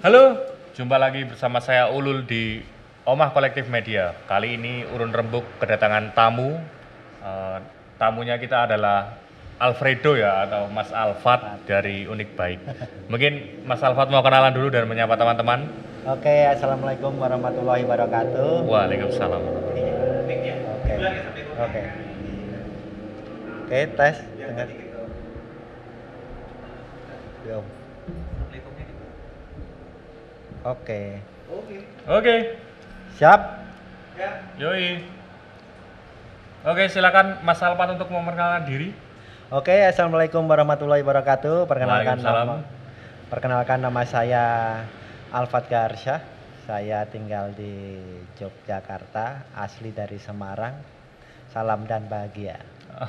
Halo, jumpa lagi bersama saya Ulul di Omah Kolektif Media. Kali ini Urun Rembuk kedatangan tamu. Tamunya kita adalah Alfredo ya, atau Mas Alfat dari Unik Baik. Mungkin Mas Alfat mau kenalan dulu dan menyapa teman-teman. Oke, assalamualaikum warahmatullahi wabarakatuh. Waalaikumsalam. Oke, oke, oke, tes dengar. Yo. Oke, Oke, siap. yoi. Oke, silakan Mas Alfat untuk memperkenalkan diri. Oke, assalamualaikum warahmatullahi wabarakatuh. Waalaikumsalam. Perkenalkan nama saya Alfat Garsyah. Saya tinggal di Yogyakarta, asli dari Semarang. Salam dan bahagia.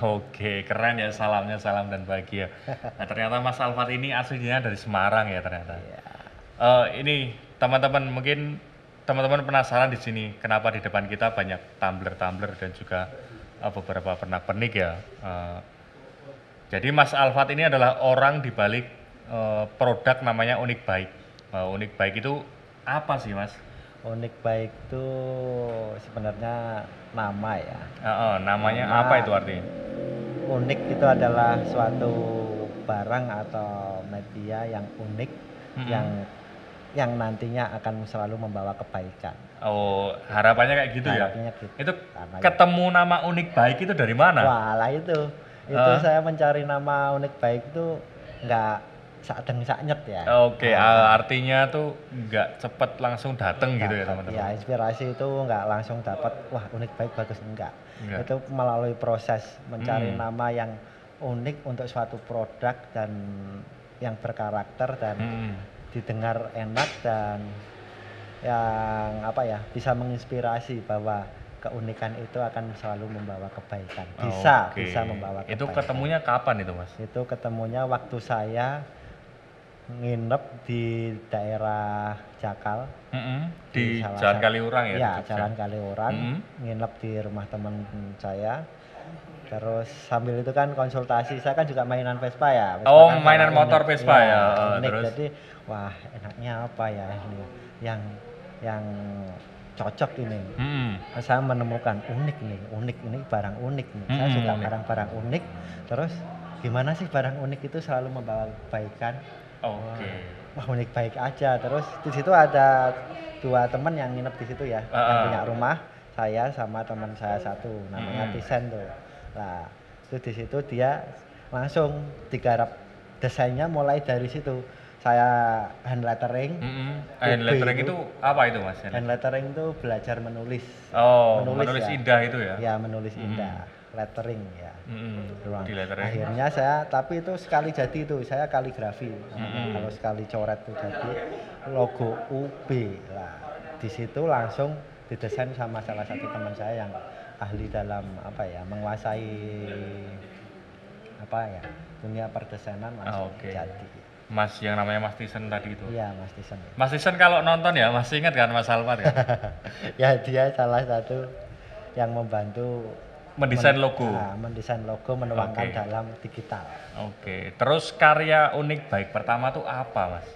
Oke, keren ya salamnya, salam dan bahagia. Nah, ternyata Mas Alfat ini aslinya dari Semarang ya ternyata. Ya. Ini teman-teman mungkin teman-teman penasaran di sini kenapa di depan kita banyak tumbler-tumbler dan juga beberapa pernak-pernik ya. Jadi Mas Alfat ini adalah orang di balik produk namanya Unik Baik. Unik Baik itu apa sih Mas? Unik Baik itu sebenarnya nama ya. Namanya Nama apa itu artinya? Unik itu adalah suatu barang atau media yang unik yang nantinya akan selalu membawa kebaikan. Oh, harapannya kayak gitu ya? Harapannya gitu. Itu Karena ketemu nama Unik Baik itu dari mana? wah lah itu saya mencari nama Unik Baik itu nggak sakdeng-saknyet ya. Oke, artinya tuh nggak cepet langsung dateng gitu ya teman-teman? Ya, inspirasi itu nggak langsung dapat, wah Unik Baik bagus, enggak. Enggak. Itu melalui proses mencari nama yang unik untuk suatu produk dan yang berkarakter dan didengar enak dan yang bisa menginspirasi bahwa keunikan itu akan selalu membawa kebaikan. Bisa membawa kebaikan. Itu ketemunya kapan itu Mas? Itu ketemunya waktu saya nginep di daerah Jakal. Di Jalan Kaliurang ya? Iya, Jalan Kaliurang. Nginep di rumah teman saya. Terus sambil itu kan konsultasi, saya kan juga mainan Vespa ya. Vespa Oh, kan mainan motor unik. Vespa ya. Unik. Terus? Jadi, wah enaknya apa ya ini yang cocok ini. Saya menemukan unik ini barang unik nih. Saya suka barang-barang unik. Terus gimana sih barang unik itu selalu membawa kebaikan? Oke. Wah Unik Baik aja. Terus di situ ada dua teman yang nginep di situ ya, yang punya rumah. Saya sama teman saya satu, namanya Tisen tuh. Nah, itu di situ dia langsung digarap desainnya mulai dari situ. Saya hand lettering. Hand lettering itu apa itu Mas? Hand lettering itu belajar menulis. Oh, menulis ya. indah itu ya? Ya, menulis indah. Lettering ya. Di lettering. Akhirnya tapi itu sekali jadi itu, saya kaligrafi. Kalau sekali coret itu jadi logo UB. Lah, di situ langsung didesain sama salah satu teman saya yang ahli dalam menguasai dunia perdesainan langsung jadi. Mas yang namanya Mas Tisen tadi itu. Iya, Mas Tisen. Mas Tisen kalau nonton ya masih ingat kan Mas Alfat kan? Ya, dia salah satu yang membantu mendesain logo. Mendesain logo, menuangkan dalam digital. Oke. Terus karya Unik Baik pertama tuh apa, Mas?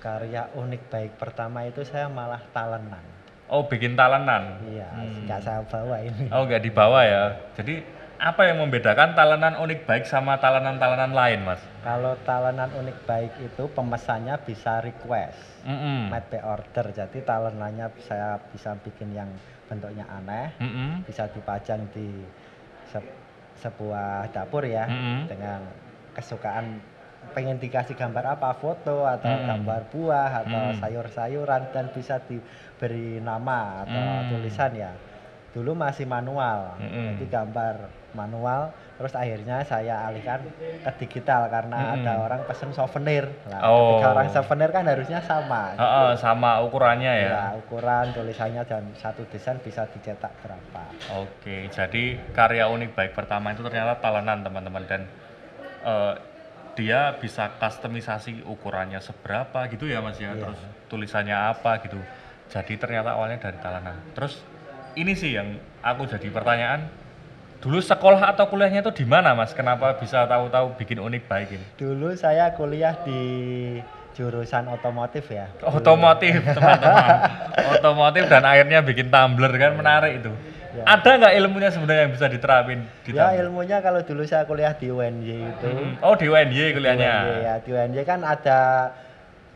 Karya Unik Baik pertama itu saya malah talenan. Oh, bikin talenan? Iya, nggak saya bawa ini. Oh, nggak dibawa ya? Jadi apa yang membedakan talenan Unik Baik sama talenan-talenan lain, Mas? Kalau talenan Unik Baik itu pemesannya bisa request, made by order. Jadi talenannya saya bisa bikin yang bentuknya aneh, bisa dipajang di sebuah dapur ya, dengan kesukaan pengen dikasih gambar apa, foto atau gambar buah atau sayur-sayuran, dan bisa diberi nama atau tulisan ya. Dulu masih manual, jadi gambar manual, terus akhirnya saya alihkan ke digital karena ada orang pesen souvenir. Nah, ketika orang souvenir kan harusnya sama. Sama ukurannya ya? Ya, ukuran, tulisannya, dan satu desain bisa dicetak berapa. Oke, jadi karya Unik Baik pertama itu ternyata talenan teman-teman, dan dia bisa customisasi ukurannya seberapa gitu ya Mas ya, terus tulisannya apa gitu. Jadi ternyata awalnya dari talenan. Terus ini sih yang aku jadi pertanyaan, dulu sekolah atau kuliahnya itu di mana Mas? Kenapa bisa tahu-tahu bikin Unik Baik ini? Dulu saya kuliah di jurusan otomotif ya. Otomotif, teman-teman. Otomotif dan akhirnya bikin tumbler kan menarik itu. Ya. Ada nggak ilmunya sebenarnya yang bisa diterapin di ya tumbler? Ilmunya kalau dulu saya kuliah di UNY itu. Oh di UNY kuliahnya? Di UNY, ya. Di UNY kan ada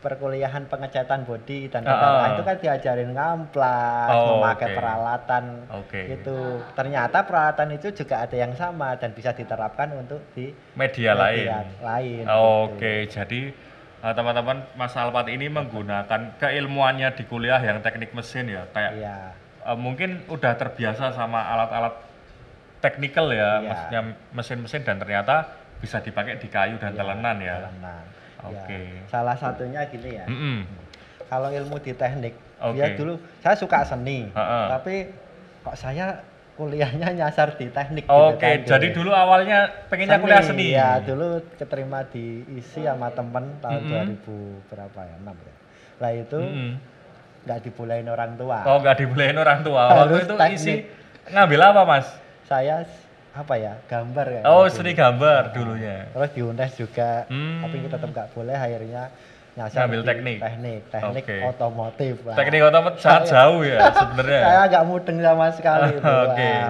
perkuliahan pengecatan bodi dan kendaraan itu kan diajarin ngamplas, memakai peralatan itu. Ternyata peralatan itu juga ada yang sama dan bisa diterapkan untuk di media lain. Gitu. Jadi teman-teman Mas Alfat ini menggunakan keilmuannya di kuliah yang teknik mesin ya, kayak mungkin udah terbiasa sama alat-alat teknikal ya, maksudnya mesin-mesin dan ternyata bisa dipakai di kayu dan telenan ya. Ya, salah satunya gini ya. Kalau ilmu di teknik, ya dulu saya suka seni, tapi kok saya kuliahnya nyasar di teknik. Jadi dulu awalnya pengennya kuliah seni. Ya, dulu keterima di ISI sama temen tahun 2000 berapa ya, 6 ya. Lah itu nggak dibolehin orang tua. Nggak dibolehin orang tua. Waktu itu ISI ngambil apa, Mas? Saya gambar ya. Seni gambar dulunya. Terus di UNES juga, tapi kita tetap nggak boleh, akhirnya nyasar ngambil teknik otomotif. Teknik otomotif sangat jauh ya sebenarnya. Saya agak mudeng sama sekali itu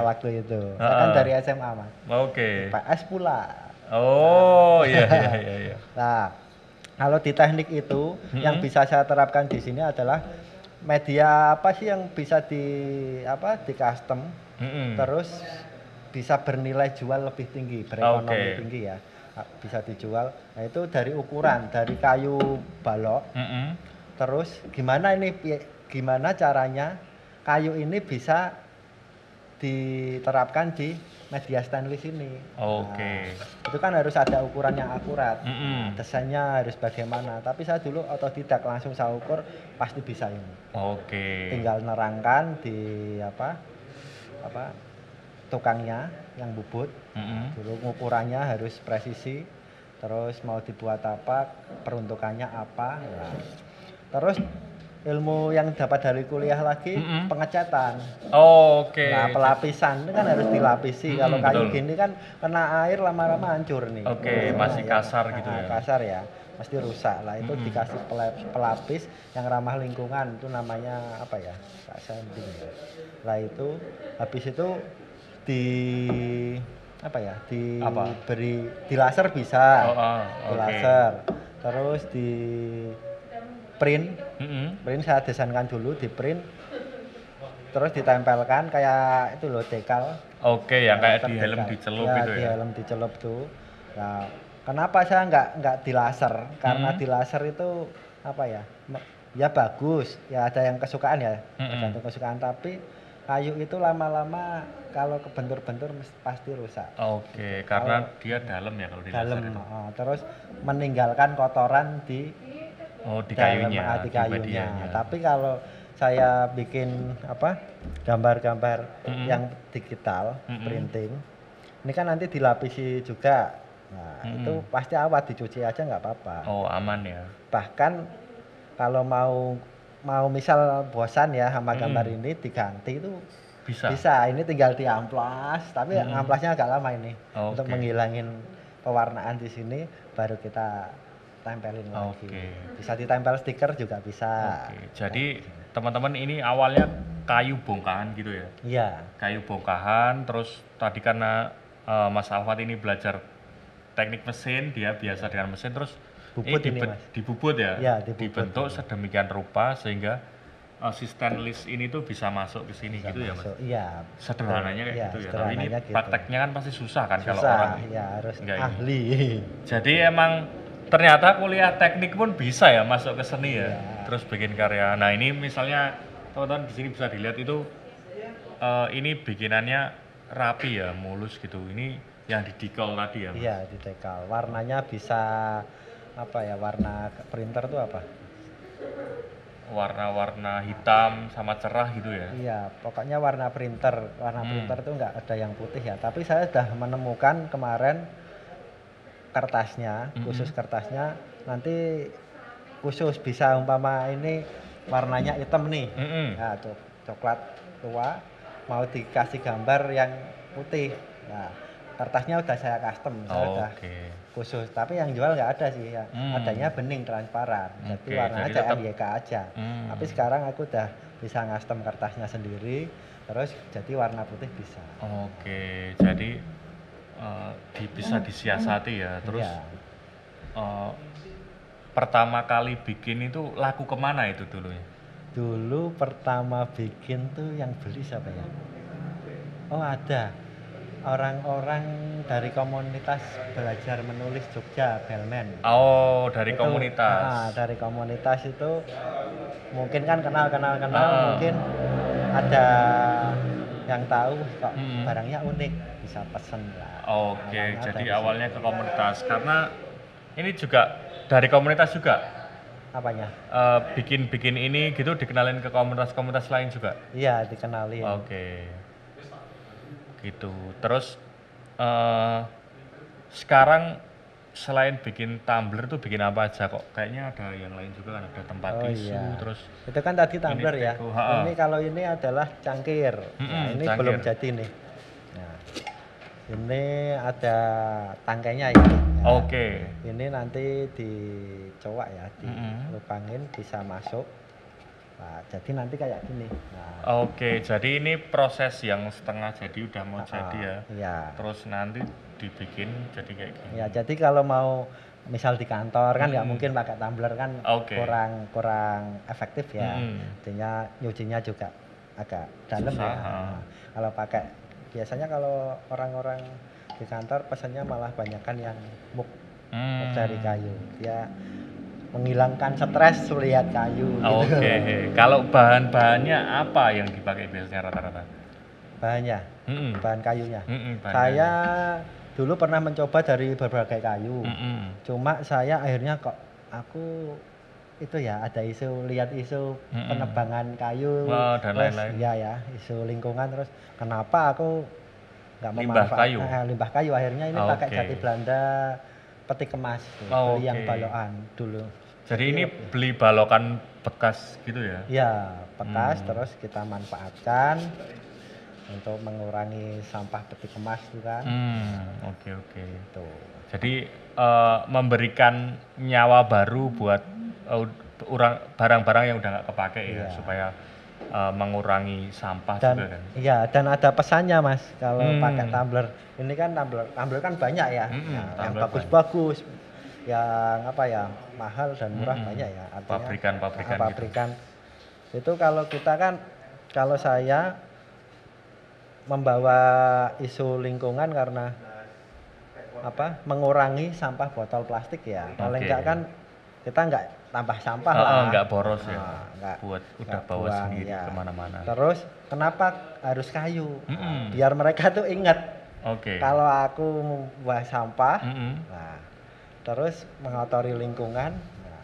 waktu itu. Saya kan dari SMA, Mas. PS pula. Iya. Nah, kalau di teknik itu yang bisa saya terapkan di sini adalah media apa sih yang bisa di custom, terus bisa bernilai jual lebih tinggi, berekonomi tinggi ya, bisa dijual. Nah itu dari ukuran, dari kayu balok, terus gimana caranya kayu ini bisa diterapkan di media stainless ini. Itu kan harus ada ukuran yang akurat, desainnya harus bagaimana. Tapi saya dulu otodidak, langsung saya ukur, pasti bisa ini. Tinggal nerangkan di tukangnya yang bubut, dulu ukurannya harus presisi, terus mau dibuat apa, peruntukannya apa. Terus ilmu yang dapat dari kuliah lagi, pengecatan. Nah, pelapisan itu kan harus dilapisi. Kalau kayu gini kan kena air lama-lama hancur nih. Masih kasar gitu ya. Kasar ya, pasti rusak lah. Itu dikasih pelapis yang ramah lingkungan, itu namanya apa ya? Sanding ya. Lah itu habis itu di laser bisa. Di laser. Terus di print saya desainkan dulu, di print terus ditempelkan kayak itu loh, dekal. Yang kayak di helm dicelup itu ya. Di helm dicelup tuh. Nah, kenapa saya nggak di laser? Karena di laser itu ya bagus, ya ada yang kesukaan ya, tergantung kesukaan, tapi kayu itu lama-lama kalau kebentur-bentur pasti rusak. Karena dia dalam ya kalau di laser itu. Terus meninggalkan kotoran di kayunya, di kayunya. Tapi kalau saya bikin gambar-gambar yang digital, printing, ini kan nanti dilapisi juga. Nah, itu pasti awet, dicuci aja nggak apa-apa. Aman ya. Bahkan kalau mau misal bosan ya sama gambar ini, diganti itu bisa. Ini tinggal diamplas, tapi amplasnya agak lama ini untuk menghilangin pewarnaan di sini, baru kita tempelin lagi. Bisa ditempel stiker juga bisa. Jadi teman-teman ini awalnya kayu bongkahan gitu ya? Iya. Kayu bongkahan, terus tadi karena Mas Alfat ini belajar teknik mesin, dia biasa dengan mesin, terus dibubut ya? Iya, dibentuk sedemikian rupa sehingga si stainless ini tuh bisa masuk ke sini gitu ya, Mas? Iya. Sederhananya kayak gitu ya. Tapi ini prakteknya kan pasti susah kan kalau orang harus ahli. Jadi emang ternyata kuliah teknik pun bisa ya masuk ke seni ya. Terus bikin karya. Nah, ini misalnya teman-teman di sini bisa dilihat itu ini bikinannya rapi ya, mulus gitu. Ini yang di decal tadi ya, Mas? Iya, di decal. Warnanya bisa warna printer tuh apa? Warna-warna hitam sama cerah gitu ya? Iya, pokoknya warna printer. Warna printer tuh nggak ada yang putih ya. Tapi saya sudah menemukan kemarin kertasnya, khusus kertasnya. Nanti khusus bisa umpama ini warnanya hitam nih. Nah, coklat tua, mau dikasih gambar yang putih. Nah, kertasnya udah saya custom, saya udah khusus. Tapi yang jual nggak ada sih ya. Adanya bening transparan. Jadi warnanya CMYK aja. Tapi sekarang aku udah bisa custom kertasnya sendiri, terus jadi warna putih bisa. Jadi bisa disiasati ya. Terus pertama kali bikin itu laku kemana itu dulu ya? Dulu pertama bikin tuh yang beli siapa ya? Oh ada, orang-orang dari komunitas belajar menulis Jogja, Belmen. Oh, dari itu, komunitas. Dari komunitas itu mungkin kan kenal, mungkin ada yang tahu kok barangnya unik, bisa pesen lah. Jadi awalnya ke komunitas karena ini juga dari komunitas juga. Apanya? Bikin ini gitu dikenalin ke komunitas lain juga? Iya, dikenalin. Gitu. Terus sekarang selain bikin tumbler tuh bikin apa aja kok? Kayaknya ada yang lain juga kan, ada tempat tisu, terus itu kan tadi tumbler ya. Ini kalau ini adalah cangkir. Nah, ini cangkir. Belum jadi nih. Nah, ini ada tangkainya ini. Ya. Ini nanti dicowak ya, dilupangin bisa masuk. Nah, jadi nanti kayak gini. Nah. Jadi ini proses yang setengah jadi udah mau jadi ya. Iya. Terus nanti dibikin jadi kayak gini. Ya, jadi kalau mau misal di kantor kan nggak mungkin pakai tumbler kan kurang efektif ya. Artinya nyucinya juga agak dalam ya. Nah, kalau pakai biasanya kalau orang-orang di kantor pesannya malah banyakkan yang mug dari kayu. Ya menghilangkan stres melihat kayu. Gitu. Kalau bahan-bahannya apa yang dipakai biasanya rata-rata? Bahannya, bahan kayunya. Saya dulu pernah mencoba dari berbagai kayu. Cuma saya akhirnya kok aku itu ya ada lihat isu penebangan kayu dan lain-lain. Iya ya, isu lingkungan terus kenapa aku nggak memanfaatkan limbah kayu akhirnya ini pakai jati Belanda peti kemas beli yang balokan dulu. Jadi ini beli balokan bekas gitu ya? Iya, bekas terus kita manfaatkan untuk mengurangi sampah peti kemas itu kan. Tuh. Jadi memberikan nyawa baru buat barang-barang yang udah nggak kepake ya supaya mengurangi sampah juga kan. Iya, dan ada pesannya Mas kalau pakai tumbler. Ini kan tumbler kan banyak ya. Yang bagus-bagus, yang apa ya, mahal dan murah banyak ya. Artinya pabrikan gitu. Itu kalau kita kan, kalau saya membawa isu lingkungan karena apa? Mengurangi sampah botol plastik ya. Paling enggak kan kita enggak tambah sampah lah. Enggak boros ya. Udah bawa sendiri kemana-mana. Terus kenapa harus kayu? Biar mereka tuh ingat. Kalau aku membuang sampah, nah, terus mengotori lingkungan, nah,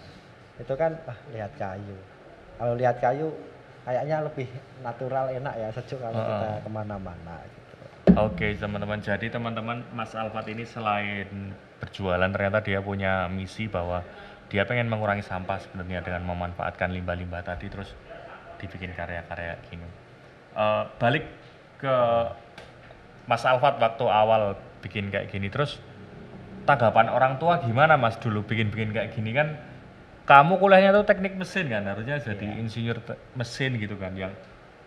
itu kan lihat kayu. Kalau lihat kayu, kayaknya lebih natural, enak ya, sejuk kalau kita kemana-mana. Gitu. Teman-teman. Jadi teman-teman, Mas Alfat ini selain berjualan, ternyata dia punya misi bahwa dia pengen mengurangi sampah sebenarnya dengan memanfaatkan limbah-limbah tadi, terus dibikin karya-karya gini. Balik ke Mas Alfat waktu awal bikin kayak gini, terus tanggapan orang tua gimana Mas dulu bikin-bikin kayak gini kan? Kamu kuliahnya tuh teknik mesin kan, harusnya jadi insinyur mesin gitu kan, yang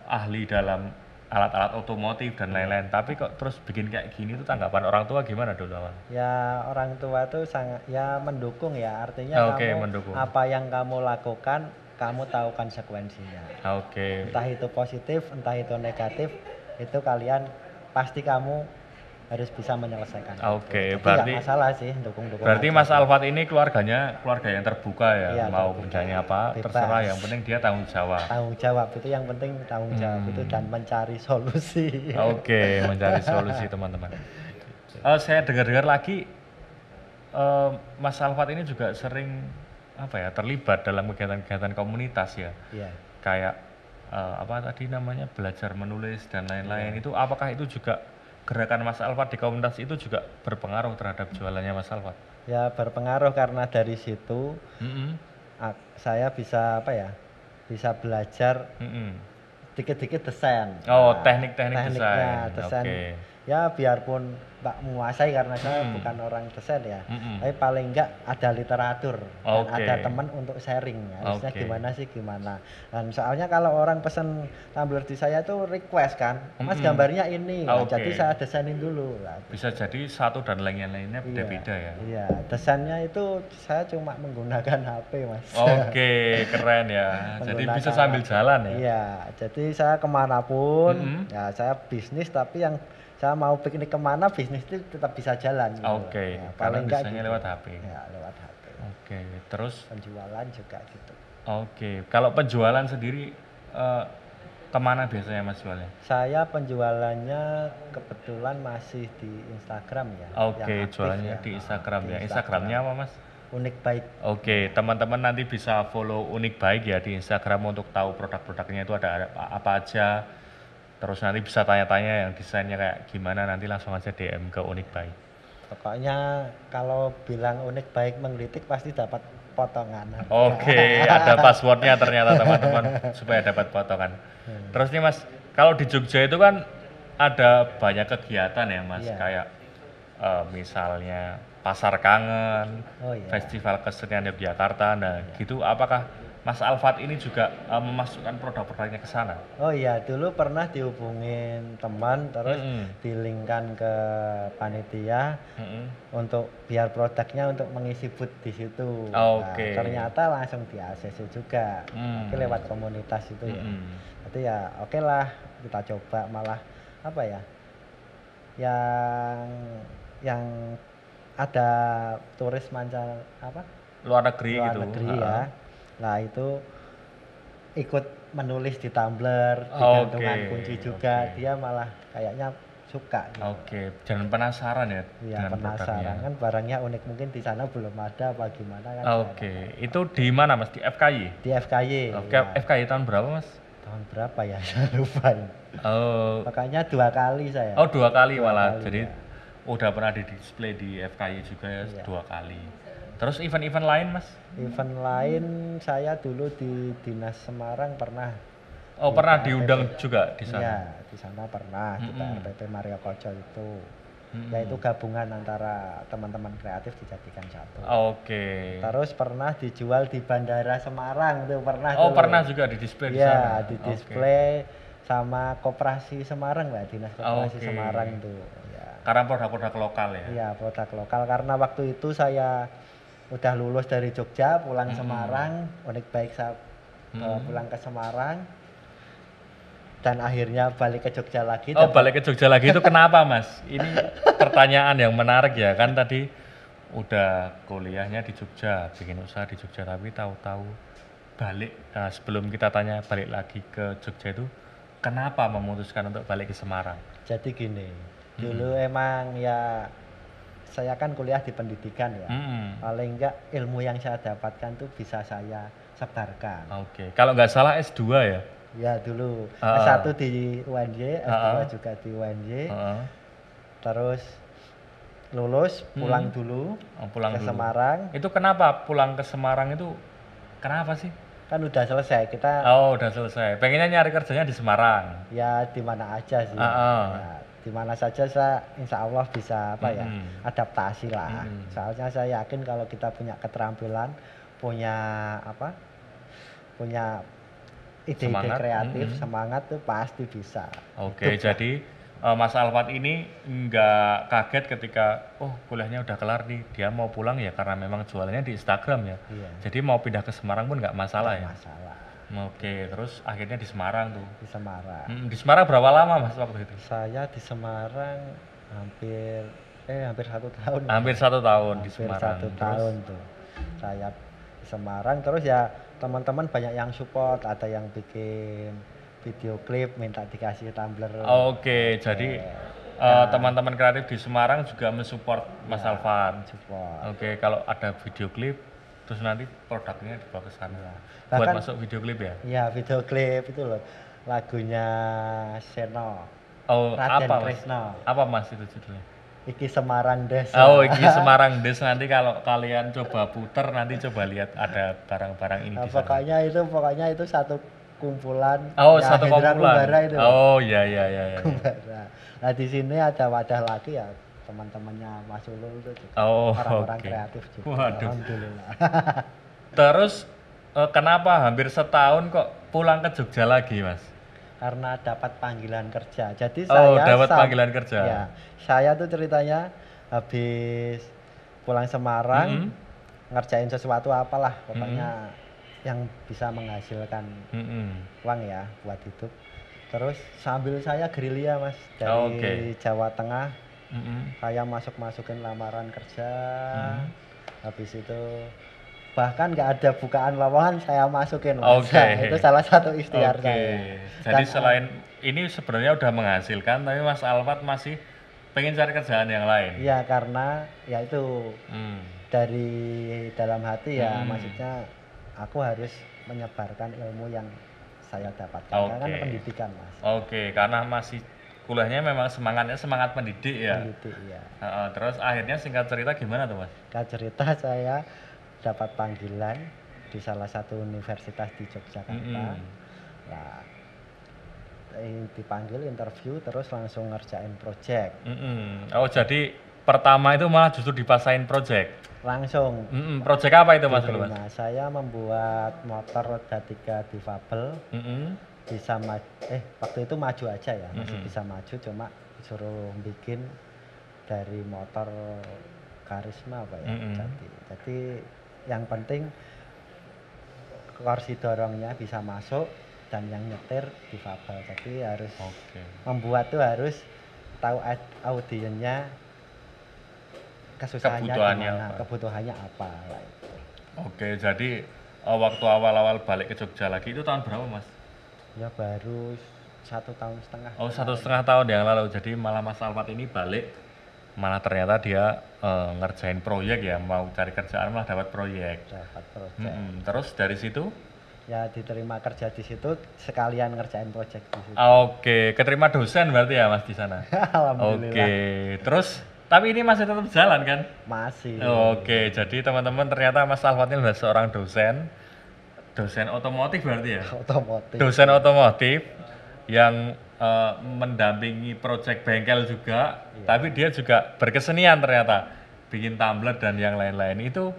ahli dalam alat-alat otomotif dan lain-lain. Tapi kok terus bikin kayak gini tuh tanggapan orang tua gimana dulu awal? Ya orang tua tuh sangat ya mendukung ya, artinya mendukung. Apa yang kamu lakukan, kamu tahu konsekuensinya. Entah itu positif, entah itu negatif, itu kalian pasti kamu harus bisa menyelesaikan. Berarti masalah sih, dukung-dukung. Berarti Mas Alfat ini keluarga yang terbuka ya, mau kerjanya apa, terserah, yang penting dia tanggung jawab. Tanggung jawab itu yang penting, tanggung jawab itu dan mencari solusi. Mencari solusi teman-teman. Saya dengar-dengar lagi Mas Alfat ini juga sering terlibat dalam kegiatan-kegiatan komunitas ya. Kayak apa tadi namanya, belajar menulis dan lain-lain. Itu apakah itu juga gerakan Mas Alfat di komunitas itu juga berpengaruh terhadap jualannya Mas Alfat? Ya berpengaruh karena dari situ saya bisa bisa belajar dikit-dikit desain. Teknik-teknik desain. Ya biarpun menguasai karena saya bukan orang desain ya. Tapi paling enggak ada literatur dan ada teman untuk sharing. Harusnya gimana. Dan soalnya kalau orang pesen tumbler di saya itu request kan, Mas gambarnya ini. Jadi saya desainin dulu. Bisa jadi satu dan lainnya beda-beda ya. Iya, desainnya itu saya cuma menggunakan HP, Mas. Oke, keren ya. Jadi bisa sambil jalan ya. Iya, jadi saya kemanapun, ya saya bisnis tapi yang saya mau piknik kemana bisnis itu tetap bisa jalan. Oke, ya, karena paling enggak bisanya gitu. lewat HP. Ya, lewat HP. Oke, terus penjualan juga gitu. Oke, kalau penjualan sendiri kemana biasanya Mas jualnya? Saya penjualannya kebetulan masih di Instagram ya. Oke, jualannya ya. Di Instagram ya. Instagramnya apa Mas? Unik Baik. Oke, teman-teman nanti bisa follow Unik Baik ya di Instagram untuk tahu produk-produknya itu ada apa aja. Terus nanti bisa tanya-tanya yang desainnya kayak gimana, nanti langsung aja DM ke Unik Baik. Pokoknya kalau bilang Unik Baik menggelitik pasti dapat potongan. Oke, ada passwordnya ternyata teman-teman supaya dapat potongan. Terus nih Mas, kalau di Jogja itu kan ada banyak kegiatan ya Mas, kayak misalnya Pasar Kangen, Festival Kesenian Yogyakarta, nah gitu. Apakah Mas Alfat ini juga memasukkan produk-produknya ke sana? Oh iya, dulu pernah dihubungin teman, terus dilingkan ke panitia untuk biar produknya untuk mengisi booth di situ. Oke. Nah, ternyata langsung di ACC juga, lewat komunitas itu ya. Jadi ya oke lah, kita coba, malah apa ya, yang ada turis luar negeri gitu. Ya. Nah itu ikut menulis di Tumblr, di gantungan kunci juga, dia malah kayaknya suka. Gitu. Oke, jangan penasaran ya dengan penasaran produknya. Kan barangnya unik, mungkin di sana belum ada apa gimana kan. Oke, itu di mana Mas? Di FKY? Di FKY. Oke, ya. FKY tahun berapa Mas? Tahun berapa ya? Saya lupa. Makanya 2 kali saya. Oh 2 kali malah, jadi udah pernah di display di FKY juga ya, 2 kali. Terus event-event lain Mas? Event lain saya dulu di Dinas Semarang pernah. Oh pernah diundang juga di sana? Iya, di sana pernah, di PRPP Mario Koco itu. Yaitu gabungan antara teman-teman kreatif dijadikan satu. Oke. Terus pernah dijual di Bandara Semarang tuh pernah. Oh pernah juga di display di sana? Iya, di display sama Koperasi Semarang Mbak, Dinas Koperasi Semarang tuh. Ya. Karena produk-produk lokal ya? Iya, produk lokal, karena waktu itu saya udah lulus dari Jogja, pulang Semarang, Unik Baik saya pulang ke Semarang, dan akhirnya balik ke Jogja lagi. Oh balik ke Jogja lagi itu kenapa Mas? Ini pertanyaan yang menarik ya, kan tadi udah kuliahnya di Jogja, bikin usaha di Jogja, tapi tahu-tahu balik. Nah, sebelum kita tanya balik lagi ke Jogja itu, kenapa memutuskan untuk balik ke Semarang? Jadi gini, dulu emang ya saya kan kuliah di pendidikan ya, paling enggak ilmu yang saya dapatkan tuh bisa saya sebarkan. Oke, kalau nggak salah S2 ya? Ya dulu, S1 di UNJ, S2 juga di UNJ, terus lulus pulang dulu ke Semarang. Itu kenapa pulang ke Semarang itu, kenapa sih? Kan udah selesai kita. Oh udah selesai, pengennya nyari kerjanya di Semarang? Ya di mana aja sih. Ya, di mana saja saya insya Allah bisa adaptasi lah. Soalnya saya yakin kalau kita punya keterampilan, punya ide-ide kreatif, semangat tuh pasti bisa. Oke, jadi Mas Alfat ini nggak kaget ketika kuliahnya udah kelar nih, dia mau pulang ya karena memang jualannya di Instagram ya. Jadi mau pindah ke Semarang pun nggak masalah ya. Masalah. Oke, terus akhirnya di Semarang tuh. Di Semarang. Di Semarang berapa lama Mas waktu itu? Saya di Semarang hampir 1 tahun. Hampir 1 tahun di Semarang. Hampir 1 tahun tuh. Saya di Semarang, terus ya teman-teman banyak yang support, ada yang bikin video klip minta dikasih tumbler. Oke, jadi teman-teman kreatif di Semarang juga mensupport Mas Alfat. Oke, kalau ada video klip terus nanti produknya dibawa ke sana. Buat masuk video klip ya? Iya, video klip itu loh. Lagunya Seno. Oh, Raden apa Kresno. Apa Mas itu judulnya? Iki Semarang Des. Oh, Iki Semarang Des. Nanti kalau kalian coba puter, nanti coba lihat ada barang-barang ini di sana. Pokoknya itu satu kumpulan. Oh, satu kumpulan. Kumbara itu. Oh, iya. Kumbara. Nah, di sini ada wadah lagi ya, teman-temannya Mas Ulul itu juga Oh, orang-orang oke. kreatif juga. Waduh. Alhamdulillah. Terus kenapa hampir setahun kok pulang ke Jogja lagi, Mas? Karena dapat panggilan kerja. Jadi Oh, saya dapat panggilan kerja. ya, saya tuh ceritanya habis pulang Semarang Mm-mm. ngerjain sesuatu apalah Mm-mm. pokoknya yang bisa menghasilkan Mm-mm. uang ya buat hidup. Terus sambil saya gerilya Mas Oh, dari oke. Jawa Tengah, Mm-mm. saya masukin lamaran kerja. Mm-mm. Habis itu bahkan nggak ada bukaan lowongan saya masukin Mas. Oke. Itu salah satu ikhtiar Oke. saya. Jadi Dan, selain ini sebenarnya udah menghasilkan, tapi Mas Alfat masih pengen cari kerjaan yang lain. iya karena ya itu Hmm. dari dalam hati ya, Hmm. maksudnya aku harus menyebarkan ilmu yang saya dapatkan. Karena kan Oke. pendidikan Mas. Oke, karena masih kuliahnya memang semangatnya semangat pendidik ya. Pendidik ya. Terus akhirnya singkat cerita gimana tuh, Mas? Kak cerita saya dapat panggilan di salah satu universitas di Yogyakarta. Mm-mm. Nah, dipanggil interview terus langsung ngerjain project. Mm-mm. Oh, jadi pertama itu malah justru dipasain project. Langsung Project apa itu Mas dulu, Mas? diterima. Saya membuat motor roda 3 difabel. Mm-mm. Bisa waktu itu maju aja ya, masih Mm-mm. bisa maju, cuma disuruh bikin dari motor Karisma apa ya. Mm-mm. Jadi yang penting kursi dorongnya bisa masuk dan yang nyetir difabel. Jadi harus Oke. membuat tuh harus tahu audiennya kesusahannya Kebutuhannya gimana, apa? kebutuhannya apa lah itu. Oke, jadi waktu awal-awal balik ke Jogja lagi itu tahun berapa, Mas? Ya baru 1,5 tahun. Oh, 1,5 tahun yang lalu. Jadi malah Mas Alfat ini balik, malah ternyata dia ngerjain proyek ya, mau cari kerjaan malah dapat proyek. Dapat project. Terus dari situ? Ya diterima kerja di situ sekalian ngerjain project di situ. Oke, keterima dosen berarti ya Mas di sana. Alhamdulillah. Oke, terus tapi ini masih tetap jalan kan? Masih. Oke, jadi teman-teman ternyata Mas Alfat ini adalah seorang dosen otomotif berarti ya? Otomotif. Dosen otomotif yang mendampingi proyek bengkel juga, tapi dia juga berkesenian ternyata, bikin tumbler dan yang lain-lain. Itu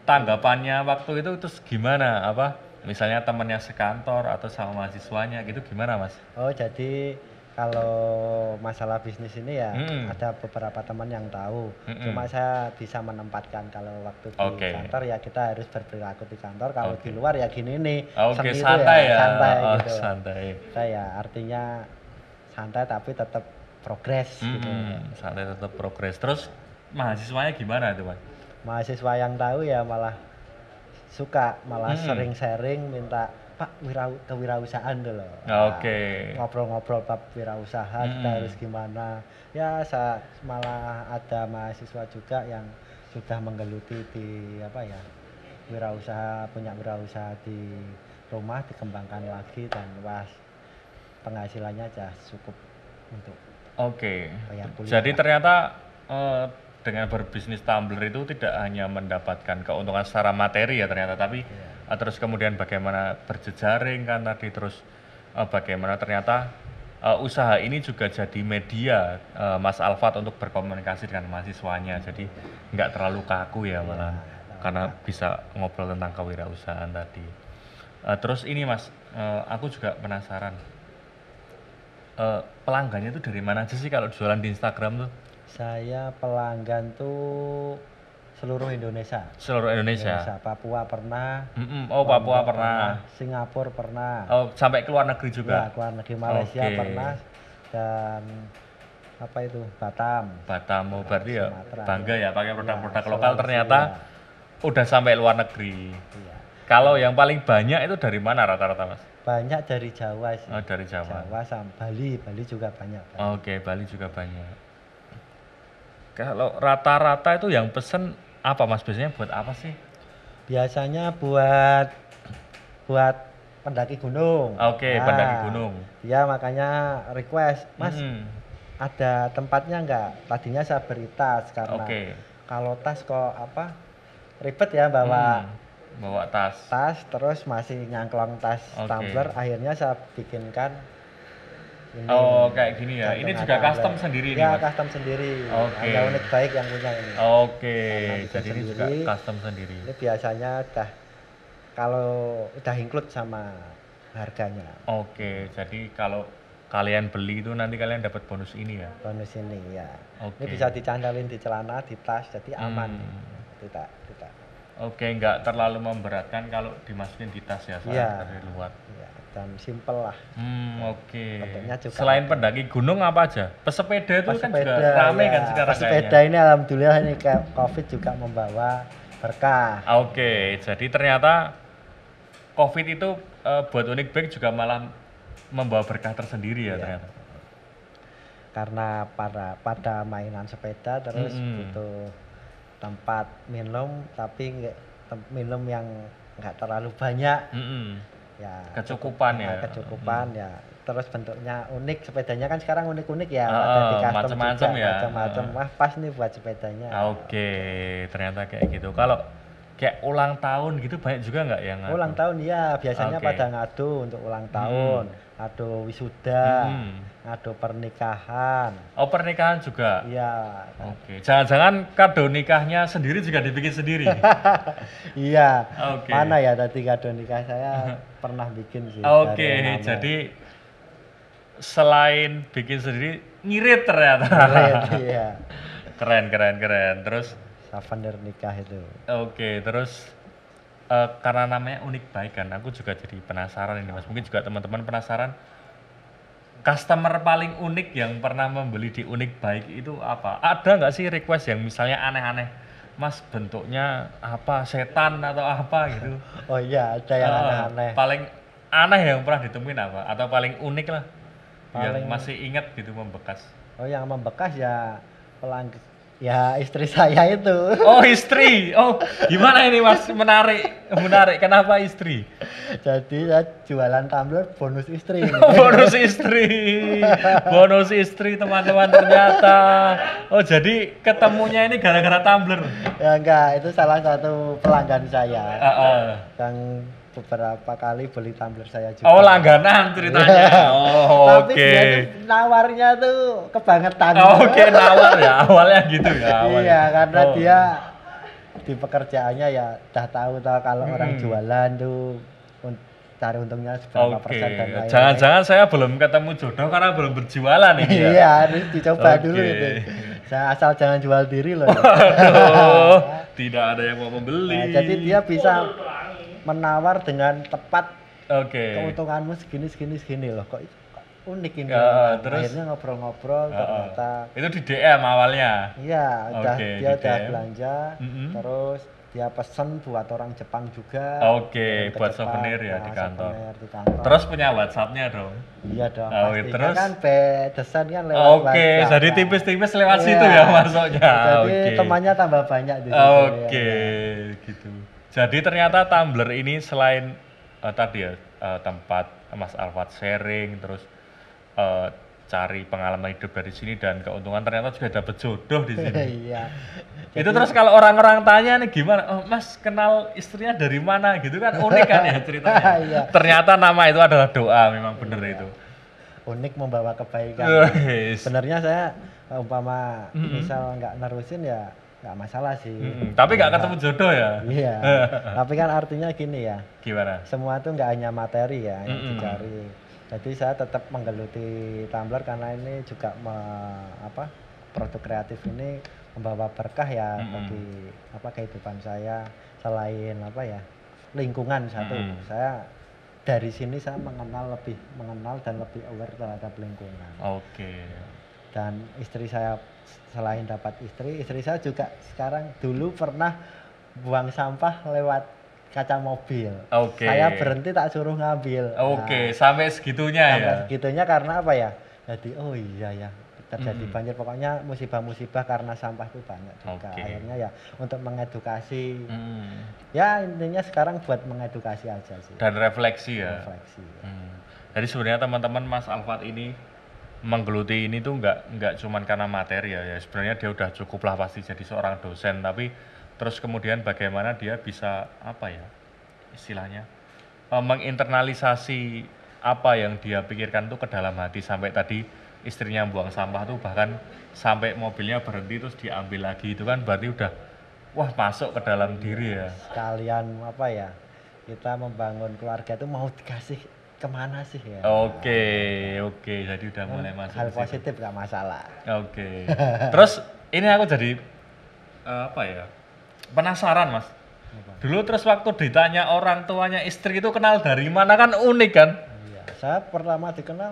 tanggapannya waktu itu terus gimana? Apa misalnya temannya sekantor atau sama mahasiswanya gitu gimana Mas? Oh jadi kalau masalah bisnis ini ya ada beberapa teman yang tahu. Cuma saya bisa menempatkan kalau waktu di kantor ya kita harus berperilaku di kantor. Kalau di luar ya gini nih. Oke, santai ya. Santai gitu. Santai. Saya artinya santai tapi tetap progres gitu. Santai tetap progres. Terus mahasiswanya gimana itu Mas? Mahasiswa yang tahu ya malah suka, malah sering sharing minta Pak kewirausahaan dulu. Oke. Ngobrol-ngobrol bab wirausaha kita harus gimana. Ya malah ada mahasiswa juga yang sudah menggeluti di punya wirausaha di rumah dikembangkan lagi dan penghasilannya aja cukup untuk bayar kuliah. Jadi ternyata dengan berbisnis tumbler itu tidak hanya mendapatkan keuntungan secara materi ya ternyata, tapi terus kemudian bagaimana berjejaring kan tadi, terus bagaimana ternyata usaha ini juga jadi media Mas Alfat untuk berkomunikasi dengan mahasiswanya, jadi nggak terlalu kaku ya malah karena bisa ngobrol tentang kewirausahaan tadi. Terus ini Mas, aku juga penasaran, pelanggannya itu dari mana aja sih kalau jualan di Instagram tuh? Saya pelanggan tuh seluruh Indonesia. Seluruh Indonesia. Papua pernah. Oh, Papua pernah. Singapura pernah. Oh, sampai ke luar negeri juga. Ya, ke luar negeri, Malaysia pernah. Dan apa itu? Batam. Oh, berarti ya bangga ya pakai produk-produk ya, lokal ternyata udah sampai luar negeri. Iya. Kalau yang paling banyak itu dari mana rata-rata Mas? Banyak dari Jawa sih. Oh, dari Jawa. Jawa sama Bali juga banyak. Oke, Bali juga banyak. Kalau rata-rata itu yang pesen apa Mas? Biasanya buat apa sih? Biasanya buat pendaki gunung. Oke, pendaki gunung. Ya makanya request, Mas, ada tempatnya nggak? Tadinya saya beri tas karena kalau tas kok ribet ya bawa tas terus masih nyangklong tas tumbler. Akhirnya saya bikinkan Ini Oh, kayak gini ya. Ini gantungan juga tumbler. custom sendiri nih, Ya, Mas. custom sendiri. Oke. Ada Unik Baik yang punya ini. Oke, Karena bikin jadi ini juga sendiri. custom sendiri. Ini biasanya kalau udah include sama harganya. Oke, jadi kalau kalian beli itu nanti kalian dapat bonus ini ya. Bonus ini ya. Oke. Ini bisa dicandalin di celana, di tas, jadi aman. Tidak. Oke, nggak terlalu memberatkan kalau dimasukin di tas ya saat dari luar. Iya, dan simple lah. Oke. Bentuknya juga Selain pendaki gunung apa aja? Pesepeda itu kan juga rame ya. kan sekarang Pesepeda kayaknya. ini alhamdulillah ini kayak COVID juga membawa berkah. Oke, jadi ternyata COVID itu buat Unik Bike juga malah membawa berkah tersendiri ya ternyata. Karena pada mainan sepeda terus butuh tempat minum, tapi minum yang nggak terlalu banyak. Ya Kecukupan ya. Kecukupan ya. Terus bentuknya unik, sepedanya kan sekarang unik-unik ya, ada di custom macam-macam juga, ya. macam-macam. Wah, pas nih buat sepedanya. Oke, ternyata kayak gitu. Kalau kayak ulang tahun gitu banyak juga nggak yang ngadu? Ulang tahun ya, biasanya pada ngadu untuk ulang tahun, ngadu wisuda, ngadu pernikahan. Oh, pernikahan juga? Iya. Oke, jangan-jangan kado nikahnya sendiri juga dibikin sendiri? Iya. Oke. Mana ya tadi kado nikah saya pernah bikin sih. Oke, jadi selain bikin sendiri, ngirit ternyata. Iya. Keren. Terus Souvenir nikah itu. Oke, terus karena namanya Unik Baik kan, aku juga jadi penasaran ini Mas. Mungkin juga teman-teman penasaran, customer paling unik yang pernah membeli di Unik Baik itu apa? Ada nggak sih request yang misalnya aneh-aneh? Mas, bentuknya apa, setan atau apa gitu? Oh iya, ada yang aneh-aneh. Paling aneh yang pernah ditemuin apa? Atau paling unik lah? Yang masih ingat gitu membekas? Oh, yang membekas ya ya istri saya itu. Oh, istri. Oh, gimana ini Mas? Menarik. Kenapa istri? Jadi ya jualan tumbler bonus istri. Bonus istri teman-teman ternyata. Oh, jadi ketemunya ini gara-gara tumbler? Ya enggak, itu salah satu pelanggan saya. Yang beberapa kali beli tumbler saya juga. Oh, langganan ceritanya. Oh, tapi dia tuh nawarnya tuh kebangetan. Oke, nawar ya, awalnya gitu ya. Iya, karena dia di pekerjaannya ya udah tahu kalau orang jualan tuh cari untungnya seberapa persen dan lain-lain. Jangan-jangan saya belum ketemu jodoh karena belum berjualan ini ya. Iya, harus dicoba dulu itu. Saya asal jangan jual diri loh. Waduh, tidak ada yang mau membeli. Nah, jadi dia bisa menawar dengan tepat. Keuntunganmu segini loh, kok unik ini. Terus akhirnya ngobrol-ngobrol ternyata itu di DM awalnya. Iya, dia udah belanja, terus dia pesen buat orang Jepang juga. Buat souvenir ya di kantor. Kantor. Terus punya WhatsApp-nya dong. Iya dong. Terus kan pedesan kan lewat WhatsApp. Jadi tipis-tipis lewat situ ya masuknya. Jadi temannya tambah banyak di situ. Gitu. Jadi ternyata tumbler ini selain tadi ya tempat Mas Alfat sharing, terus cari pengalaman hidup dari sini dan keuntungan, ternyata juga dapat jodoh di sini. Iya. Itu terus kalau orang-orang tanya nih gimana, oh, Mas kenal istrinya dari mana gitu kan, unik kan ya ceritanya. Iya. Ternyata nama itu adalah doa, memang bener itu. Unik membawa kebaikan. Sebenarnya saya umpama misal nggak nerusin ya nggak masalah sih. Tapi nggak ketemu jodoh ya. Iya. Tapi kan artinya gini ya. Gimana? Semua tuh nggak hanya materi ya yang dicari. Jadi saya tetap menggeluti tumbler karena ini juga produk kreatif ini membawa berkah ya bagi kehidupan saya, selain lingkungan satu. Saya dari sini saya lebih mengenal dan lebih aware terhadap lingkungan. Dan istri saya, selain dapat istri saya juga sekarang dulu pernah buang sampah lewat kaca mobil. Saya berhenti tak suruh ngambil. Sampai segitunya ya. Sampai segitunya karena apa ya? Jadi oh iya ya, terjadi banjir, pokoknya musibah-musibah karena sampah itu banyak juga. Akhirnya ya untuk mengedukasi. Ya intinya sekarang buat mengedukasi aja sih. Dan refleksi ya. Ya. Jadi sebenarnya teman-teman Mas Alfat ini menggeluti ini tuh nggak cuman karena materi ya. Sebenarnya dia udah cukup lah pasti jadi seorang dosen, tapi terus kemudian bagaimana dia bisa istilahnya menginternalisasi apa yang dia pikirkan tuh ke dalam hati sampai tadi istrinya buang sampah tuh bahkan sampai mobilnya berhenti terus diambil lagi, itu kan berarti udah wah masuk ke dalam diri ya. Sekalian apa ya, kita membangun keluarga itu mau dikasih kemana sih ya. Oke, jadi udah mulai masuk Hal ke situ. positif gak masalah. Oke. Terus ini aku jadi apa ya, penasaran Mas. Dulu terus waktu ditanya orang tuanya istri itu kenal dari mana, kan unik kan? Iya, saya pertama dikenal,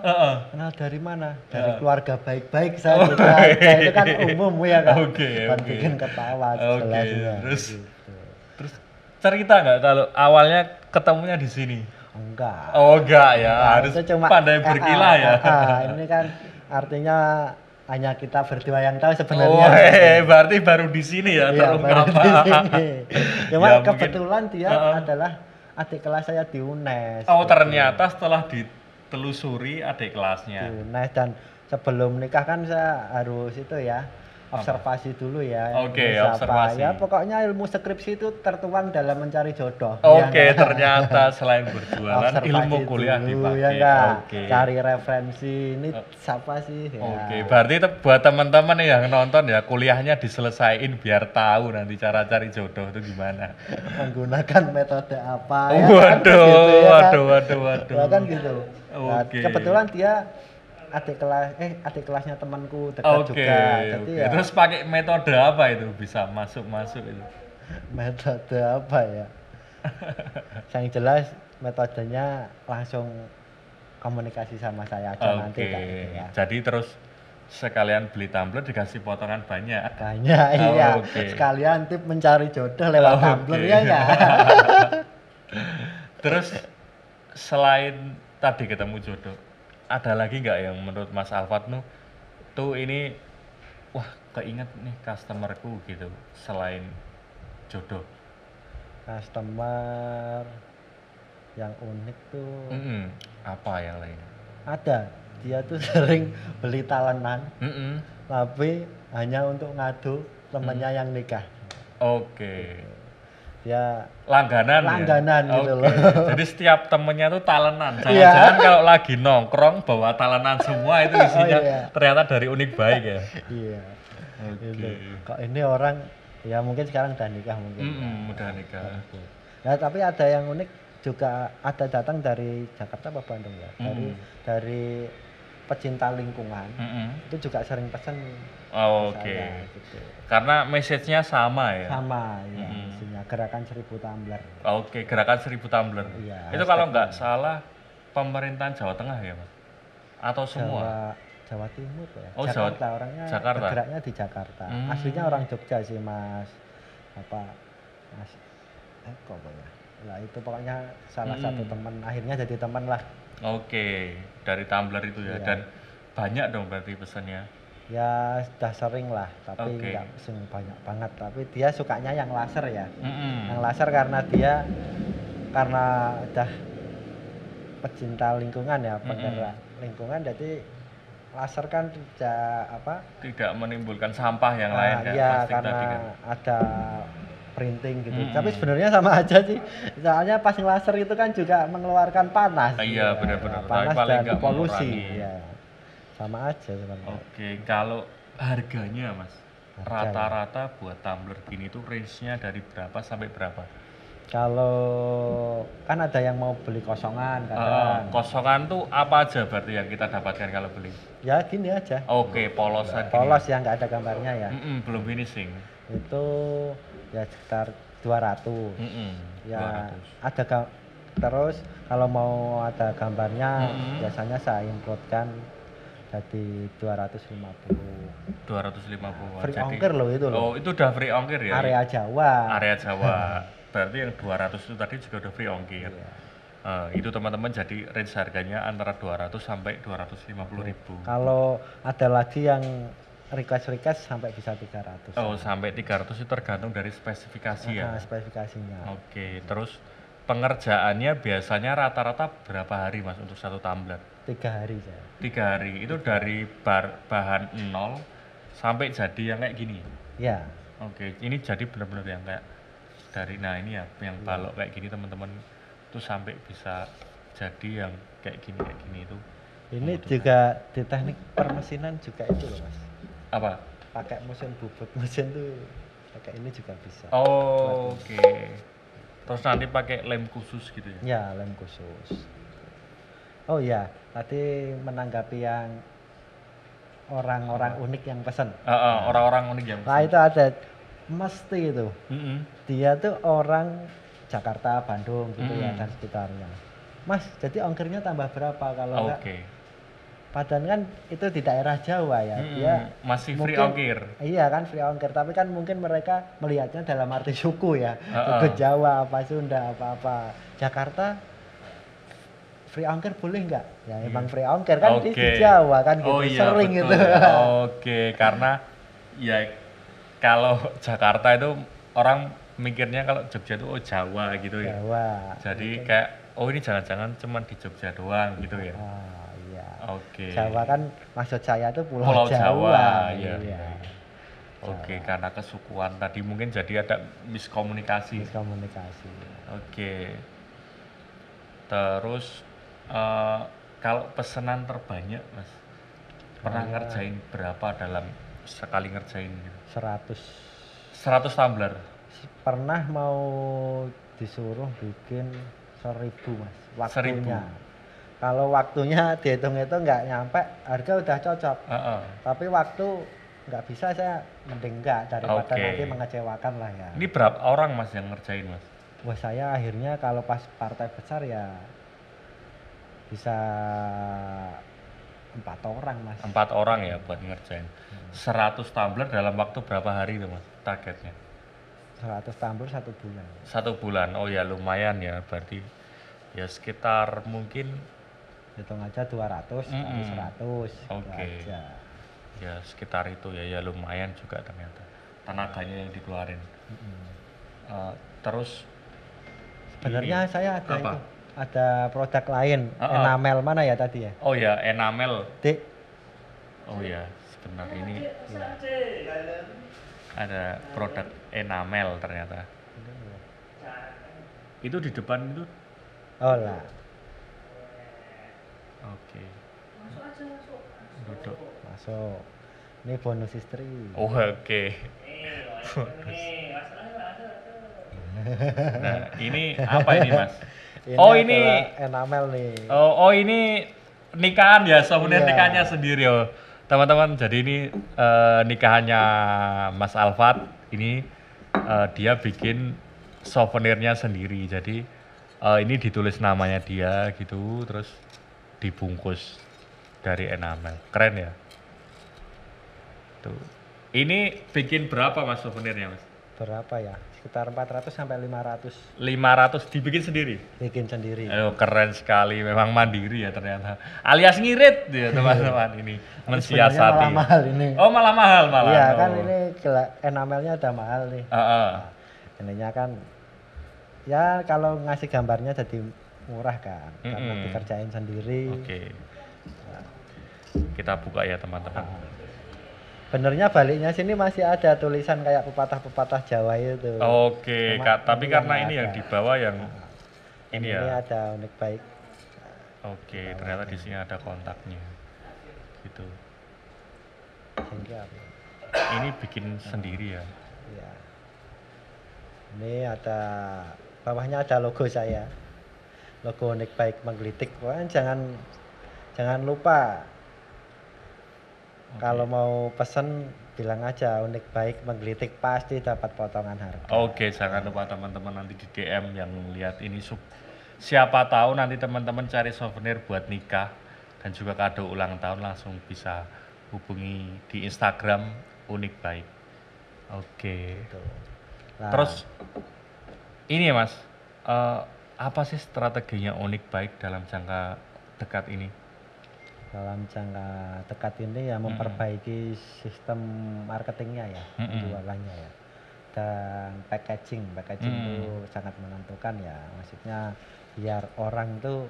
kenal dari mana? Dari Heeh. keluarga baik-baik saya gitu aja. Itu kan umum ya kan. Oke. Bikin ketawa Oke, jelas ya. terus Gitu. terus cerita nggak kalau awalnya ketemunya di sini? Enggak. Oh enggak ya, Nah, harus itu cuma pandai berkilah ya. Ini kan artinya hanya kita berdua yang tahu Oh, sebenarnya. berarti baru di sini ya Iya, baru terungkap. di sini. Cuma Ya, mungkin- kebetulan dia adalah adik kelas saya di UNES. Oh gitu. ternyata setelah ditelusuri adik Di kelasnya. UNES, dan sebelum nikah kan saya harus itu ya, observasi dulu ya. Oke, Ini siapa. observasi. Ya pokoknya ilmu skripsi itu tertuang dalam mencari jodoh. Oke, Ya, nggak? ternyata selain berjualan Observasi ilmu kuliah dulu, dipakai. ya enggak? Oke. Cari referensi ini siapa sih ya. Oke, berarti buat teman-teman yang nonton ya kuliahnya diselesaikan biar tahu nanti cara cari jodoh itu gimana. Menggunakan metode apa Oh, kan, waduh, gitu, ya kan? waduh. Ya kan gitu. Nah, Oke. kebetulan dia adik kelasnya temanku dekat Oke, juga. Jadi oke. ya Terus pakai metode apa itu bisa masuk itu? metode apa ya? Yang jelas metodenya langsung komunikasi sama saya aja nanti Oke. Kak, gitu ya. Jadi terus sekalian beli tumbler dikasih potongan banyak. Banyak Oh, iya. oke. Sekalian tip mencari jodoh lewat Oke. Tumblr ya enggak? Terus selain tadi ketemu jodoh, ada lagi nggak yang menurut Mas Alfat tuh ini wah keinget nih customerku gitu selain jodoh? Customer yang unik tuh Mm-mm. Apa yang lain? ada. Dia tuh sering beli talenan Mm-mm. tapi hanya untuk ngadu temennya yang nikah. Oke. Dia Langganan gitu Oke. loh. Jadi setiap temennya tuh talenan. Iya. Jangan-jangan kalau lagi nongkrong bawa talenan semua itu isinya iya. ternyata dari unik baik ya. Iya. Oke. Gitu. Kok ini orang ya mungkin sekarang udah nikah mungkin. Udah nikah. Ya tapi ada yang unik juga, ada datang dari Jakarta apa Bandung ya. Dari pecinta lingkungan. Itu juga sering pesan Oh, ke oke. saya, gitu. Karena message-nya sama ya. Sama ya, isinya gerakan 1000 tumbler. Oke, gerakan 1000 tumbler. Iya, Itu kalau nggak salah pemerintahan Jawa Tengah ya, Mas? Atau semua? Jawa Timur ya. Oh, Jakarta, orangnya Jakarta. bergeraknya di Jakarta. Aslinya orang Jogja sih Mas. Mas Eko apa ya? Lah itu pokoknya salah satu teman, akhirnya jadi teman lah. Oke, dari tumbler itu ya. Iya. Dan banyak dong berarti pesannya. Ya sudah sering lah, tapi Oke. nggak banyak banget. Tapi dia sukanya yang laser ya. Mm-mm. Yang laser karena udah pecinta lingkungan ya, penggerak lingkungan, jadi laser kan Tidak menimbulkan sampah yang lain kayak iya, plastik karena tadi kan. ada printing gitu. Tapi sebenarnya sama aja sih. Soalnya pas laser itu kan juga mengeluarkan panas. Iya, ya. benar-benar. Tapi Panas paling dan nggak polusi. mengurangi. Ya. Sama aja sebenarnya. Oke, kalau harganya Mas, Harga, rata-rata buat tumbler gini tuh range-nya dari berapa sampai berapa? Kalau kan ada yang mau beli kosongan kadang. Kosongan tuh apa aja berarti yang kita dapatkan kalau beli? Ya gini aja. Oke, polosan gini. Polos yang nggak ada gambarnya ya. Belum finishing. Itu ya sekitar 200. Ya 200. ada terus kalau mau ada gambarnya biasanya saya inputkan jadi 250. 250. Free Jadi, ongkir loh itu loh. Oh, itu udah free ongkir ya? Area Jawa. Area Jawa. Berarti yang 200 itu tadi juga udah free ongkir. Iya. Itu teman-teman jadi range harganya antara 200 sampai 250.000. Kalau ada lagi yang request sampai bisa 300. Oh, sampai 300 itu tergantung dari spesifikasi ya. Nah, spesifikasinya. Oke, terus pengerjaannya biasanya rata-rata berapa hari Mas untuk satu tumbler? 3 hari saya. 3 hari. Itu dari bahan nol sampai jadi yang kayak gini. Ya. Oke, ini jadi benar-benar yang kayak dari ini ya, yang balok kayak gini teman-teman tuh sampai bisa jadi yang kayak gini itu. Ini juga di teknik permesinan juga itu loh Mas. Apa? Pakai mesin bubut mesin tuh pakai ini juga bisa. Oh, oke. Terus nanti pakai lem khusus gitu ya? Ya, lem khusus. Oh ya, tadi menanggapi yang orang-orang unik yang pesan. Orang-orang unik yang pesan. Nah, itu ada mesti itu. Dia tuh orang Jakarta, Bandung gitu ya dan sekitarnya. Mas, jadi ongkirnya tambah berapa kalau enggak? Padahal kan itu di daerah Jawa ya, dia masih free mungkin, ongkir. Iya kan free ongkir, tapi kan mungkin mereka melihatnya dalam arti suku ya, suku Jawa, apa Sunda, apa-apa. Jakarta free ongkir boleh nggak? Ya emang free ongkir kan di Jawa kan gitu, sering betul, gitu. Ya. Karena ya kalau Jakarta itu orang mikirnya kalau Jogja itu Jawa gitu ya. Jawa. Jadi kayak ini jangan-jangan cuma di Jogja doang gitu ya. Jawa kan maksud saya itu Pulau Jawa. Iya. Karena kesukuan tadi mungkin jadi ada miskomunikasi. Terus kalau pesanan terbanyak Mas, pernah ngerjain berapa dalam sekali ngerjain gitu? 100 tumbler. Pernah mau disuruh bikin 1000 Mas, waktunya. Kalau waktunya dihitung-hitung nggak nyampe, harga udah cocok. Tapi waktu nggak bisa, saya mending nggak daripada nanti mengecewakan lah ya. Ini berapa orang Mas yang ngerjain Mas? Wah, saya akhirnya kalau pas partai besar ya bisa 4 orang Mas. 4 orang ya buat ngerjain. 100 tumbler dalam waktu berapa hari itu Mas targetnya? 100 tumbler 1 bulan. 1 bulan, oh ya lumayan ya, berarti ya sekitar mungkin hitung aja 200 kali 100 aja. Ya sekitar itu ya lumayan juga ternyata tenaganya yang dikeluarin. Terus sebenarnya saya ada itu, ada produk lain, enamel mana ya tadi ya? Oh ya, enamel. Oh ya, sebentar ini ada produk enamel ternyata. Itu di depan itu. Oh lah. Masuk aja, duduk. Masuk. Ini bonus istri. Nah, ini apa ini Mas? Ini enamel nih. Ini nikahan ya, souvenir nikahnya sendiri ya. Teman-teman, jadi ini nikahannya Mas Alfat. Ini dia bikin souvenirnya sendiri. Jadi ini ditulis namanya dia gitu, terus dibungkus dari enamel. Keren ya? Tuh. Ini bikin berapa Mas souvenirnya Mas? Berapa ya? Sekitar 400 sampai 500. 500 dibikin sendiri? Bikin sendiri. Keren sekali, memang mandiri ya ternyata. Alias ngirit ya teman-teman ini. Mensiasati. Malah mahal ini. Oh malah mahal malah. Iya kan ini enamelnya udah mahal nih. Ininya kan ya kalau ngasih gambarnya jadi murah kan, karena dikerjain sendiri. Nah. Kita buka ya teman-teman. Benernya baliknya sini masih ada tulisan kayak pepatah-pepatah Jawa itu. Tapi karena ini yang di bawah yang ini ya. Ini ada unik baik. Ternyata di sini ada kontaknya. Gitu. Ini bikin sendiri ya. Iya. Ini ada bawahnya ada logo saya. Logo unik baik menggelitik. Pokoknya jangan lupa. Kalau mau pesen bilang aja unik baik menggelitik, pasti dapat potongan harga. Jangan lupa teman-teman nanti di DM yang lihat ini siapa tahu nanti teman-teman cari souvenir buat nikah dan juga kado ulang tahun, langsung bisa hubungi di Instagram unik baik. Nah, terus ini ya Mas, apa sih strateginya unik baik dalam jangka dekat ini? Dalam jangka dekat ini ya memperbaiki sistem marketingnya ya, penjualannya ya, dan packaging itu sangat menentukan ya, maksudnya biar orang tuh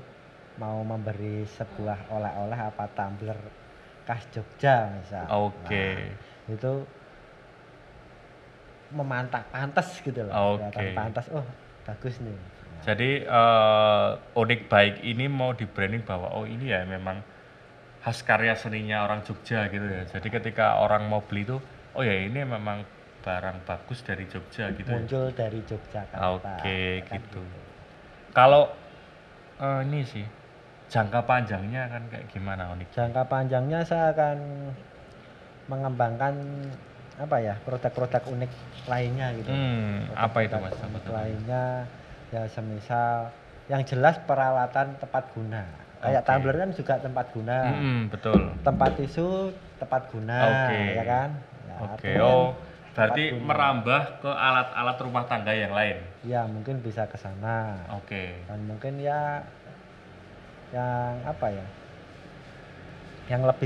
mau memberi sebuah oleh-oleh apa tumbler khas Jogja misal. Itu pantas gitu loh, pantas, bagus nih. Jadi Unik Bike ini mau di branding bahwa oh ini ya memang khas karya seninya orang Jogja gitu ya. Jadi ketika orang mau beli itu, oh ya ini memang barang bagus dari Jogja gitu ya. Muncul dari Yogyakarta. Oke, kan gitu. Kalau ini sih jangka panjangnya kan kayak gimana Unik? Jangka panjangnya saya akan mengembangkan apa ya produk-produk unik lainnya gitu. Apa itu Mas? Unik lainnya ya semisal yang jelas peralatan tepat guna. Kayak tumbler kan juga tempat guna. Betul. Tempat tisu tepat guna, ya kan? Ya, Oke. Oh, berarti merambah ke alat-alat rumah tangga yang lain. Ya, mungkin bisa ke sana. Oke. Dan mungkin ya yang apa ya? Yang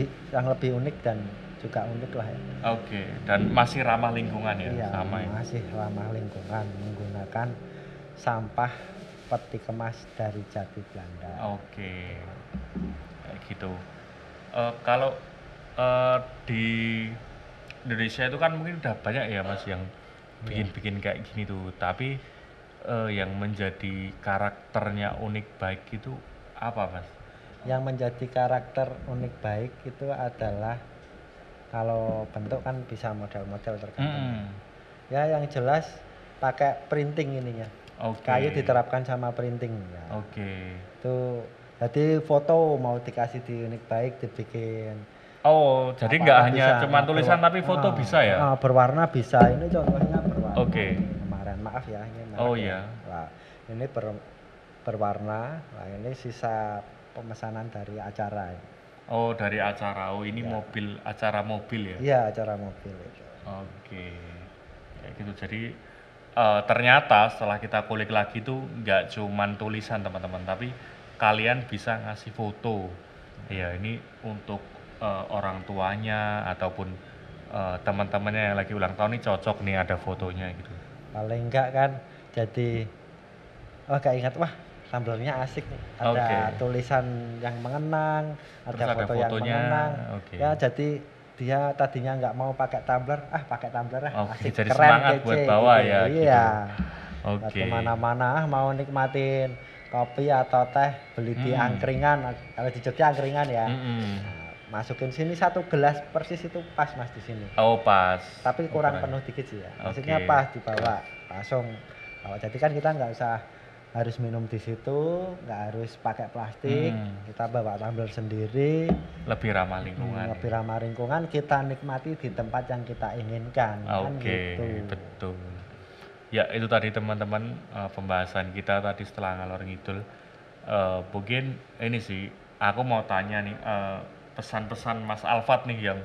lebih unik dan juga unik lah ya. Oke, dan masih ramah lingkungan ya, Iya, sama ya. masih ramah lingkungan menggunakan sampah peti kemas dari jati Belanda. Oke, kayak gitu. Kalau di Indonesia itu kan mungkin udah banyak ya Mas yang bikin-bikin kayak gini tuh, tapi yang menjadi karakternya Unik Bike itu apa Mas? Yang menjadi karakter Unik Bike itu adalah kalau bentuk kan bisa model-model tergantung. Ya yang jelas pakai printing ininya. Kayu diterapkan sama printing ya. Itu jadi foto mau dikasih di Unik Bike dibikin. Oh, jadi nggak hanya cuma tulisan tapi foto bisa ya? Berwarna bisa. Ini contohnya berwarna. Kemarin maaf ya ini. Oh iya. Nah, ini berwarna. Nah, ini sisa pemesanan dari acara. Oh, dari acara. Oh, ini mobil, acara mobil ya? Iya, acara mobil itu. Oke. Kayak gitu. Jadi ternyata setelah kita kulik lagi tuh nggak cuman tulisan teman-teman, tapi kalian bisa ngasih foto. Ya, ini untuk orang tuanya ataupun teman-temannya yang lagi ulang tahun ini cocok nih ada fotonya gitu. Paling enggak kan jadi gak ingat wah tumblernya asik nih. Ada tulisan yang mengenang, ada foto yang mengenang. Ya jadi dia tadinya nggak mau pakai tumbler, pakai tumbler asik, jadi keren, semangat kece, buat bawa gitu. ya. Iya. Oke. Kemana-mana mau nikmatin kopi atau teh beli di angkringan, kalau di Jogja angkringan ya. Masukin sini 1 gelas persis itu pas Mas di sini. Oh pas. Tapi kurang penuh dikit sih ya. Maksudnya pas dibawa langsung. Jadi kan kita nggak usah harus minum di situ, nggak harus pakai plastik, kita bawa tumbler sendiri. Lebih ramah lingkungan. Lebih ramah lingkungan, kita nikmati di tempat yang kita inginkan. Oke, betul. Ya itu tadi teman-teman pembahasan kita tadi setelah ngalor ngidul. Mungkin ini sih, aku mau tanya nih pesan-pesan Mas Alfat nih yang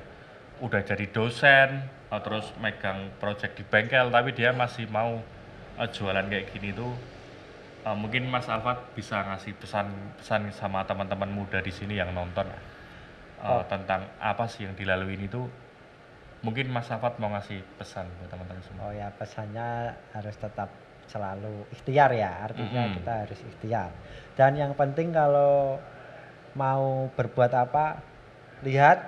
udah jadi dosen, terus megang project di bengkel, tapi dia masih mau jualan kayak gini tuh. Mungkin Mas Alfat bisa ngasih pesan-pesan sama teman-teman muda di sini yang nonton tentang apa sih yang dilalui ini tuh. Mungkin Mas Alfat mau ngasih pesan buat teman-teman semua. Oh ya, pesannya harus tetap selalu ikhtiar ya, artinya kita harus ikhtiar. Dan yang penting kalau mau berbuat apa, lihat,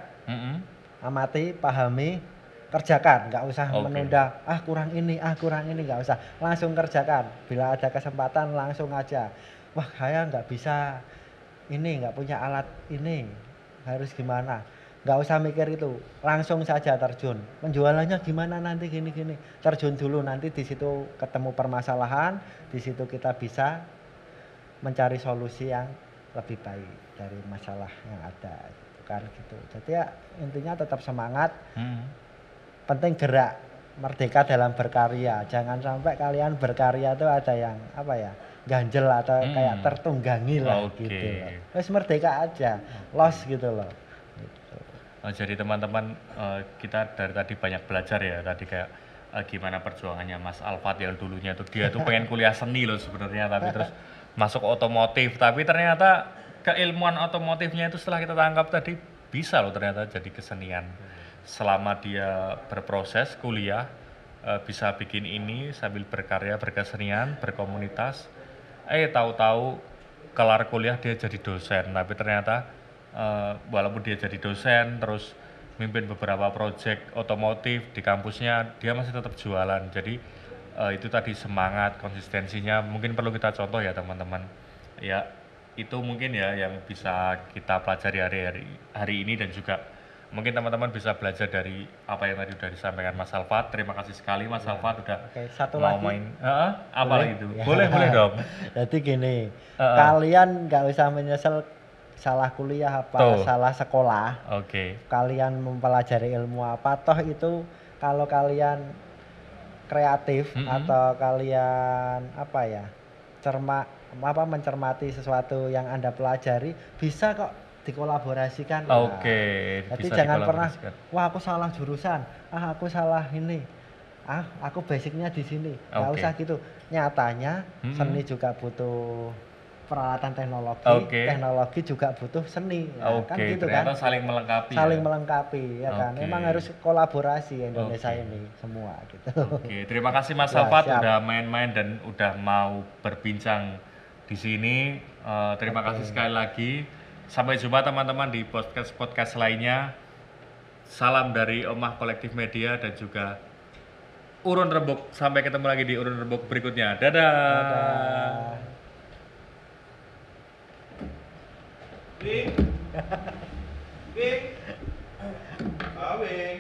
amati, pahami, kerjakan, nggak usah menunda, kurang ini, nggak usah, langsung kerjakan. Bila ada kesempatan langsung aja. Wah, saya nggak bisa ini, nggak punya alat ini, harus gimana? Nggak usah mikir itu, langsung saja terjun. Penjualannya gimana nanti gini-gini, terjun dulu, nanti di situ ketemu permasalahan, di situ kita bisa mencari solusi yang lebih baik dari masalah yang ada, gitu kan gitu. Jadi ya intinya tetap semangat. Penting gerak, merdeka dalam berkarya. Jangan sampai kalian berkarya itu ada yang apa ya, ganjel atau kayak tertunggangi lah gitu. Terus merdeka aja, los gitu loh. Gitu. Jadi teman-teman kita dari tadi banyak belajar ya tadi kayak gimana perjuangannya Mas Alfat yang dulunya tuh dia tuh pengen kuliah seni loh sebenarnya, tapi terus masuk otomotif, tapi ternyata keilmuan otomotifnya itu setelah kita tangkap tadi bisa loh ternyata jadi kesenian. Selama dia berproses kuliah bisa bikin ini sambil berkarya, berkesenian, berkomunitas. Tahu-tahu kelar kuliah dia jadi dosen, tapi ternyata walaupun dia jadi dosen terus mimpin beberapa proyek otomotif di kampusnya, dia masih tetap jualan. Jadi itu tadi semangat, konsistensinya mungkin perlu kita contoh ya teman-teman. Ya itu mungkin ya yang bisa kita pelajari hari ini, dan juga mungkin teman-teman bisa belajar dari apa yang tadi udah disampaikan Mas Alfat. Terima kasih sekali Mas Alfat udah satu mau lagi. main. Apa Boleh? itu? Ya. Boleh dong. Jadi gini, kalian nggak usah menyesal salah kuliah apa salah sekolah. Oke. Kalian mempelajari ilmu apa, toh itu kalau kalian kreatif atau kalian apa ya, mencermati sesuatu yang Anda pelajari, bisa kok dikolaborasikan. Oke, Jadi bisa jangan pernah, dikolaborasikan. wah aku salah jurusan, aku salah ini, aku basicnya di sini. Nggak usah gitu. Nyatanya seni juga butuh peralatan teknologi, teknologi juga butuh seni, ya, kan gitu kan? Saling melengkapi. Saling melengkapi, ya kan? Memang harus kolaborasi Indonesia ini semua gitu. Oke, terima kasih Mas Alfat udah main-main dan udah mau berbincang di sini. Terima kasih sekali lagi. Sampai jumpa teman-teman di podcast lainnya. Salam dari Omah Kolektif Media dan juga Urun Rembuk. Sampai ketemu lagi di Urun Rembuk berikutnya. Dadah. Wing. Wing. Wing.